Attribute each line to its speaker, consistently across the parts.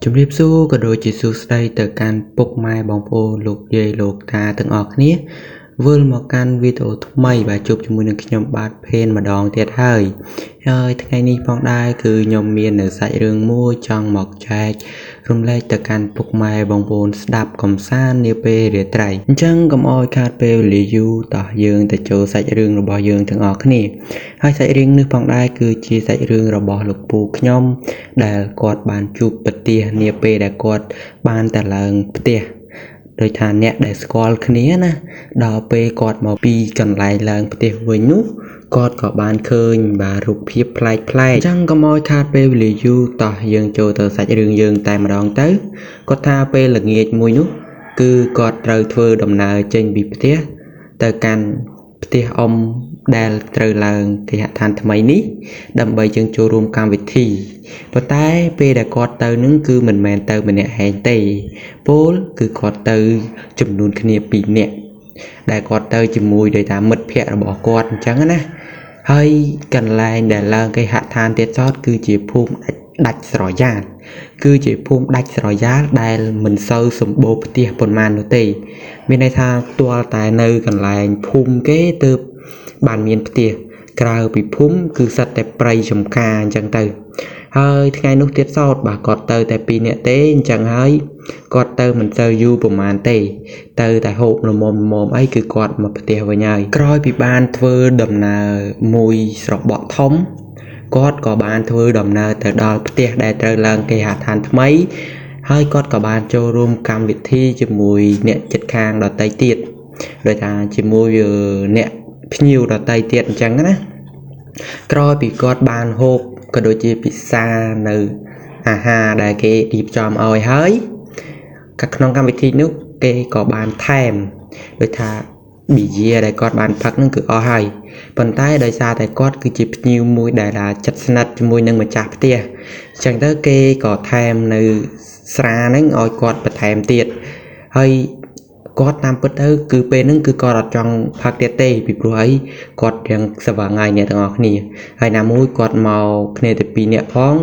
Speaker 1: ជំរាបសួរក៏ដូចជាសួស្តីទៅកាន់ពុកម៉ែបងប្អូនលោកយាយលោកតាទាំងអស់គ្នាវិលមកកាន់វីដេអូថ្មីបាទជួបជាមួយនឹងខ្ញុំបាទភេនម្ដងទៀតហើយថ្ងៃនេះផងដែរគឺខ្ញុំមាននៅសាច់រឿងមួយចង់មកចែករំលែកទៅកាន់ពុកម៉ែបងប្អូនស្ដាប់កំសាន្តនាពេលរាត្រីអញ្ចឹងកុំអោយខាតពេលវេលាយូរតោះយើងទៅចូលសាច់រឿងរបស់យើងទាំងអស់គ្នាហើយសាច់រឿងនេះផងដែរគឺជាសាច់រឿងរបស់លោកពូខ្ញុំដែលគាត់បានជួបប្រទះនាពេលដែលគាត់បានតែឡើងផ្ទះដោយថាអ្នកដែលស្គាល់គ្នាណាដល់ពេលគាត់មកពីកន្លែងឡើងផ្ទះវិញនោះគាត់ក៏បានឃើញបាទរូបភាពប្លែកៗអញ្ចឹងកុំឲ្យខាតពេលវេលាយូរតោះយើងចូលទៅសាច់រឿងយើងតែម្ដងទៅគាត់ថាពេលល្ងាចមួយនោះគឺគាត់ត្រូវធ្វើដំណើរចេញពីផ្ទះទៅកាន់ផ្ទះអ៊ំដែលត្រូវឡើងគេហដ្ឋានថ្មីនេះដើម្បីយើងចូលរួមកម្មវិធីប៉ុន្តែពេលដែលគាត់ទៅនឹងគឺមិនមែនទៅម្នាក់ឯងទេពលគឺគាត់ទៅចំនួនគ្នា2នាក់ដែលគាត់ទៅជាមួយដោយថាមិត្តភ័ក្តិរបស់គាត់អញ្ចឹងណាហើយកន្លែងដែលឡើងគេហដ្ឋានទៀតសោតគឺជាភូមិដាច់ស្រយាលគឺជាភូមិដាច់ស្រយាលដែលមិនសូវសម្បូរផ្ទះប៉ុន្មាននោះទេមានន័យថាទាល់តែនៅកន្លែងភូមិគេទើបបានមានផ្ទះក្រៅពីភូមិគឺសិតតែព្រៃចំការអញ្ចឹងទៅហើយថ្ងៃនោះទៀតសោតបាទគាត់ទៅតែ2នាក់ទេអញ្ចឹងហើយគាត់ទៅមិនសូវយូរប្រហែលទេទៅតែហូបល្មមអីគឺគាត់មកផ្ទះវិញហើយក្រោយពីបានធ្វើដំណើរមួយស្របក់ធំគាត់ក៏បានធ្វើដំណើរទៅដល់ផ្ទះដែលត្រូវឡើងគេហដ្ឋានថ្មីហើយគាត់ក៏បានចូលរួមកម្មវិធីជាមួយអ្នកជិតខាងដទៃទៀតដោយថាជាមួយអ្នកភ្ញៀវដទៃទៀតអញ្ចឹងណាក្រោយពីគាត់បានហូបក៏ដូចជាពិសានៅអាហារដែលគេរៀបចំឲ្យហើយក្នុងកម្មវិធីនោះគេក៏បានថែមដូចថាប៊ីយ៉ាដែលគាត់បានផឹកនឹងគឺអស់ហើយប៉ុន្តែដោយសារតែគាត់គឺជាភ្ញៀវមួយដែលជិតស្និទ្ធជាមួយនឹងម្ចាស់ផ្ទះអញ្ចឹងទៅគេក៏ថែមនៅស្រាហ្នឹងឲ្យគាត់បន្ថែមទៀតហើយគាត់តាមពិតទៅគឺពេលហ្នឹងគឺគាត់អត់ចង់ផឹកទៀតទេពីព្រោះអីគាត់ទាំងស្វឹងហើយអ្នកទាំងអស់គ្នាហើយណាមួយគាត់មកគ្នាតែ2នាក់ផង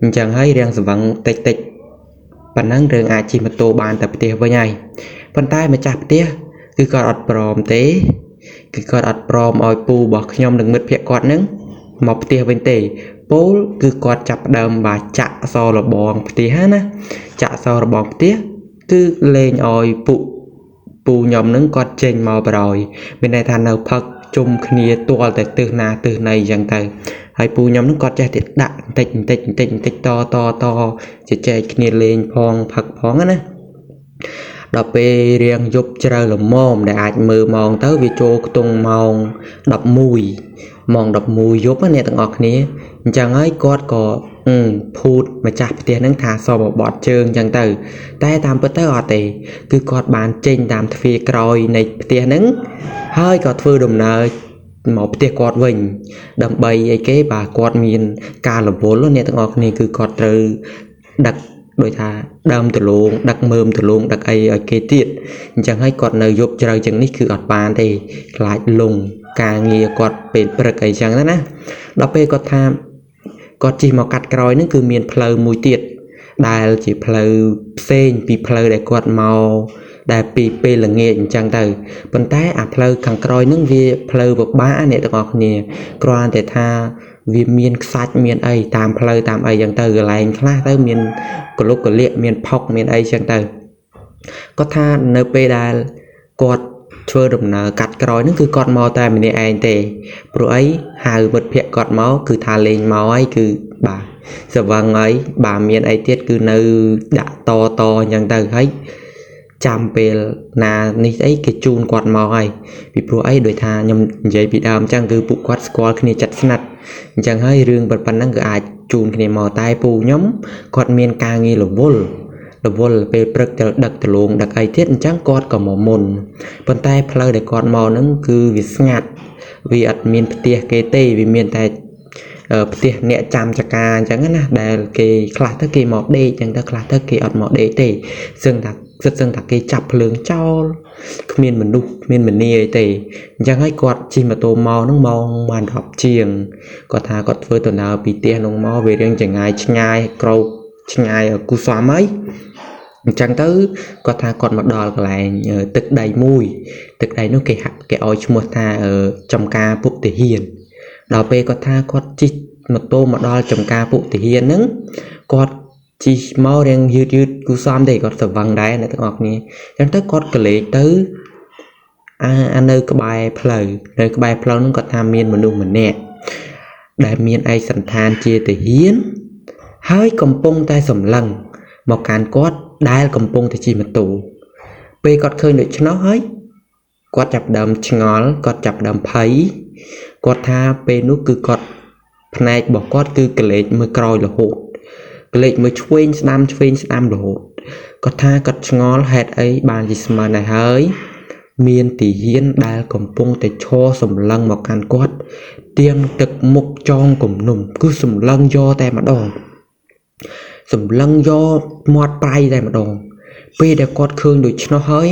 Speaker 1: អញ្ចឹងហើយរៀងស្វឹងតិចប៉ុណ្ណឹងរឿងអាចជិះម៉ូតូបានតែផ្ទះវិញហើយប៉ុន្តែម្ចាស់ផ្ទះគឺគាត់អត់ព្រមទេគឺគាត់អត់ព្រមឲ្យពូរបស់ខ្ញុំនិងមិត្តភក្តិគាត់នឹងមកផ្ទះវិញទេពលគឺគាត់ចាប់ផ្ដើមបាទចាក់សរបងផ្ទះណាចាក់សរបងផ្ទះគឺលេងឲ្យពូខ្ញុំនឹងគាត់ចេញមកបរយមានន័យថានៅផឹកជុំគ្នាទាល់តែទិសណាទិសណីអញ្ចឹងទៅហើយពូខ្ញុំនឹងគាត់ចេះតែដាក់បន្តិចតជជែកគ្នាលេងផងផឹកផងណាដល់ពេលរៀងយប់ជ្រៅល្មមដែលអាចមើលម៉ោងទៅវាចូលខ្ទង់ម៉ោង11យប់អ្នកទាំងអស់គ្នាអញ្ចឹងហើយគាត់ក៏ភូតម្ចាស់ផ្ទះហ្នឹងថាសបបត់ជើងអញ្ចឹងទៅតែតាមពិតទៅអត់ទេគឺគាត់បានចេញតាមទ្វារក្រោយនៃផ្ទះហ្នឹងហើយក៏ធ្វើដំណើរមកផ្ទះគាត់វិញដើម្បីអីគេបាទគាត់មានការរវល់អ្នកទាំងអស់គ្នាគឺគាត់ត្រូវដឹកដោយថាដើមដលងដឹកមើមដលងដឹកអីឲ្យគេទៀតអញ្ចឹងហើយគាត់នៅយប់ជ្រៅចឹងនេះគឺអត់បានទេខ្លាចលងការងារគាត់ពេលព្រឹកអីចឹងណាដល់ពេលគាត់ថាគាត់ជិះមកកាត់ក្រោយហ្នឹងគឺមានផ្លូវមួយទៀតដែលជាផ្លូវផ្សេងពីផ្លូវដែលគាត់មកដែលពីពេលល្ងាចអញ្ចឹងទៅប៉ុន្តែអាផ្លូវខាងក្រោយហ្នឹងវាផ្លូវពិបាកអ្នកទាំងអស់គ្នាគ្រាន់តែថាវាមានខ្សាច់មានអីតាមផ្លូវតាមអីចឹងទៅកន្លែងខ្លះទៅមានកលុកកលាកមានផុកមានអីចឹងទៅគាត់ថានៅពេលដែលគាត់ធ្វើដំណើរកាត់ក្រោយហ្នឹងគឺគាត់មកតែម្នាក់ឯងទេព្រោះអីហៅមិត្តភក្តិគាត់មកគឺថាលេងមកហើយគឺបាទស្វឹងហើយបាទមានអីទៀតគឺនៅដាក់តអញ្ចឹងទៅហើយចាំពេលណានេះស្អីគេជូនគាត់មកហើយពីព្រោះអីដោយថាខ្ញុំនិយាយពីដើមអញ្ចឹងគឺពួកគាត់ស្គាល់គ្នាជិតស្និទ្ធអញ្ចឹងហើយរឿងប៉ុណ្ណឹងគឺអាចជូនគ្នាមកតែពូខ្ញុំគាត់មានការងាររវល់ពេលព្រឹកទៅដឹកដលងដឹកអីទៀតអញ្ចឹងគាត់ក៏មកមុនប៉ុន្តែផ្លូវដែលគាត់មកហ្នឹងគឺវាស្ងាត់វាអត់មានផ្ទះគេទេវាមានតែផ្ទះអ្នកចាំចការអញ្ចឹងណាដែលគេខ្លះទៅគេមកដេកអញ្ចឹងទៅខ្លះទៅគេអត់មកដេកទេសឹងថាគេចាប់ភ្លើងចោលគ្មានមនុស្សគ្មានមនីអីទេអញ្ចឹងហើយគាត់ជិះម៉ូតូមកហ្នឹងម៉ោងបាន10ជាងគាត់ថាគាត់ធ្វើដំណើរពីផ្ទះនោះមកវារៀងចង្ងាយឆ្ងាយក្រោក ឆ្ងាយគូស្វាមអីអញ្ចឹងទៅគាត់ថាគាត់មកដល់កន្លែងទឹកដីមួយទឹកដីនោះគេឲ្យឈ្មោះថាចំការពុកទាហានដល់ពេលគាត់ថាគាត់ជិះម៉ូតូមកដល់ចំការពុកទាហានហ្នឹងគាត់ជិះមករៀងយឺតគូស្វាមទេគាត់ស្រវឹងដែរអ្នកទាំងអស់គ្នាអញ្ចឹងទៅគាត់ក៏លេចទៅនៅក្បែរផ្លូវហ្នឹងគាត់ថាមានមនុស្សម្នាក់ដែលមានឯកសណ្ឋានជាទាហានហើយកំពុងតែសម្លឹងមកកាន់គាត់ដែលកំពុងតែជិះម៉ូតូពេលគាត់ឃើញដូច្នោះហើយគាត់ចាប់ដើមឆ្ងល់គាត់ចាប់ដើមភ័យគាត់ថាពេលនោះគឺគាត់ភ្នែករបស់គាត់គឺក្លែកមើលក្រោយរហូតក្លែកមើលឆ្វេងស្ដាំរហូតគាត់ថាគាត់ឆ្ងល់ហេតុអីបានជាស្មានដែរហើយមានទាហានដែលកំពុងតែឈរសម្លឹងមកកាន់គាត់ទៀងទឹកមុខចងគំនុំគឺសម្លឹងយកតែម្ដងសម្លឹងយកមាត់ប្រៃតែម្ដងពេលដែលគាត់ឃើញដូច្នោះហើយ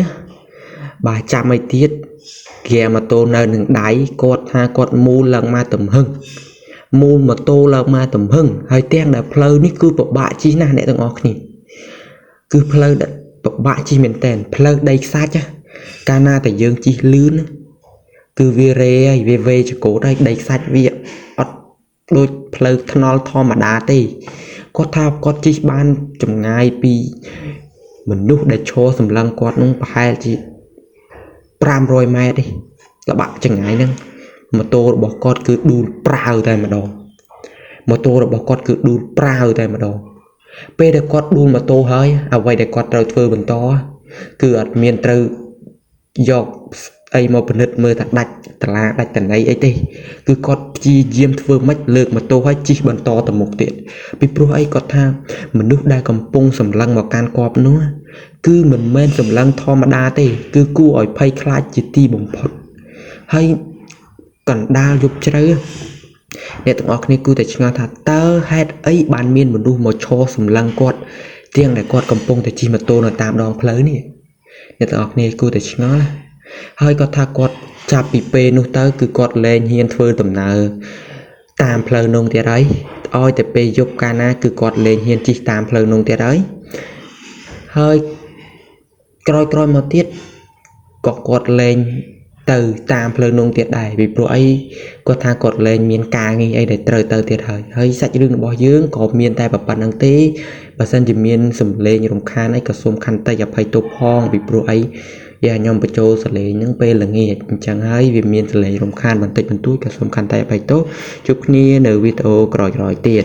Speaker 1: បើចាំឲ្យទៀតហ្គាម៉ូតូនៅនឹងដៃគាត់ថាគាត់មូលឡើងមកទំហឹងមូលម៉ូតូឡើងមកទំហឹងហើយទាំងដែលផ្លូវនេះគឺពិបាកជិះណាស់អ្នកទាំងអស់គ្នាគឺផ្លូវដែលពិបាកជិះមែនតើផ្លូវដីខ្សាច់កាលណាតែយើងជិះលឿនគឺវារេហើយវាវេចកោតហើយដីខ្សាច់វាអត់ដូចផ្លូវថ្នល់ធម្មតាទេគាត់ថាគាត់ជិះបានចម្ងាយពីមនុស្សដែលឈរសម្លឹងគាត់នឹងប្រហែលជា500ម៉ែត្រទេល្បាក់ចម្ងាយហ្នឹងម៉ូតូរបស់គាត់គឺដួលប្រាវតែម្ដងពេលដែលគាត់ដួលម៉ូតូហើយអ្វីដែលគាត់ត្រូវធ្វើបន្តគឺអត់មានត្រូវយកអីមកពិនិត្យមើលថាដាច់តឡាដាច់តណៃអីទេគឺគាត់ព្យាយាមធ្វើម៉េចលើកម៉ូតូឲ្យជិះបន្តទៅមុខទៀតពីព្រោះអីគាត់ថាមនុស្សដែលកំពុងសម្លឹងមកកាន់គាត់នោះគឺមិនមែនសម្លឹងធម្មតាទេគឺគួរឲ្យភ័យខ្លាចជាទីបំផុតហើយកណ្ដាលយប់ជ្រៅអ្នកទាំងអស់គ្នាគួរតែឆ្ងល់ថាតើហេតុអីបានមានមនុស្សមកឈរសម្លឹងគាត់ទាំងដែលគាត់កំពុងតែជិះម៉ូតូនៅតាមដងផ្លូវនេះអ្នកទាំងអស់គ្នាគួរតែឆ្ងល់ហើយគាត់ថាគាត់ចាប់ពីពេលនោះទៅគឺគាត់លែងហ៊ានធ្វើដំណើរតាមផ្លូវនោះទៀតហើយឲ្យតែពេលយប់កាលណាគឺគាត់លែងហ៊ានជិះតាមផ្លូវនោះទៀតហើយក្រោយមកទៀតក៏គាត់លែងទៅតាមផ្លូវនោះទៀតដែរពីព្រោះអីគាត់ថាគាត់លែងមានការងារអីដែលត្រូវទៅទៀតហើយសាច់រឿងរបស់យើងក៏មានតែប៉ុណ្្នឹងទេបើសិនជាមានសម្លេងរំខានអីក៏សូមខន្តីអភ័យទោសផងពីព្រោះអីខ្ញុំបញ្ចូលសលេងហ្នឹងពេលល្ងាចអញ្ចឹងហើយវាមានសលេងរំខានបន្តិចបន្តួចក៏សូមខន្តីអភ័យទោសជួបគ្នានៅវីដេអូក្រោយៗទៀត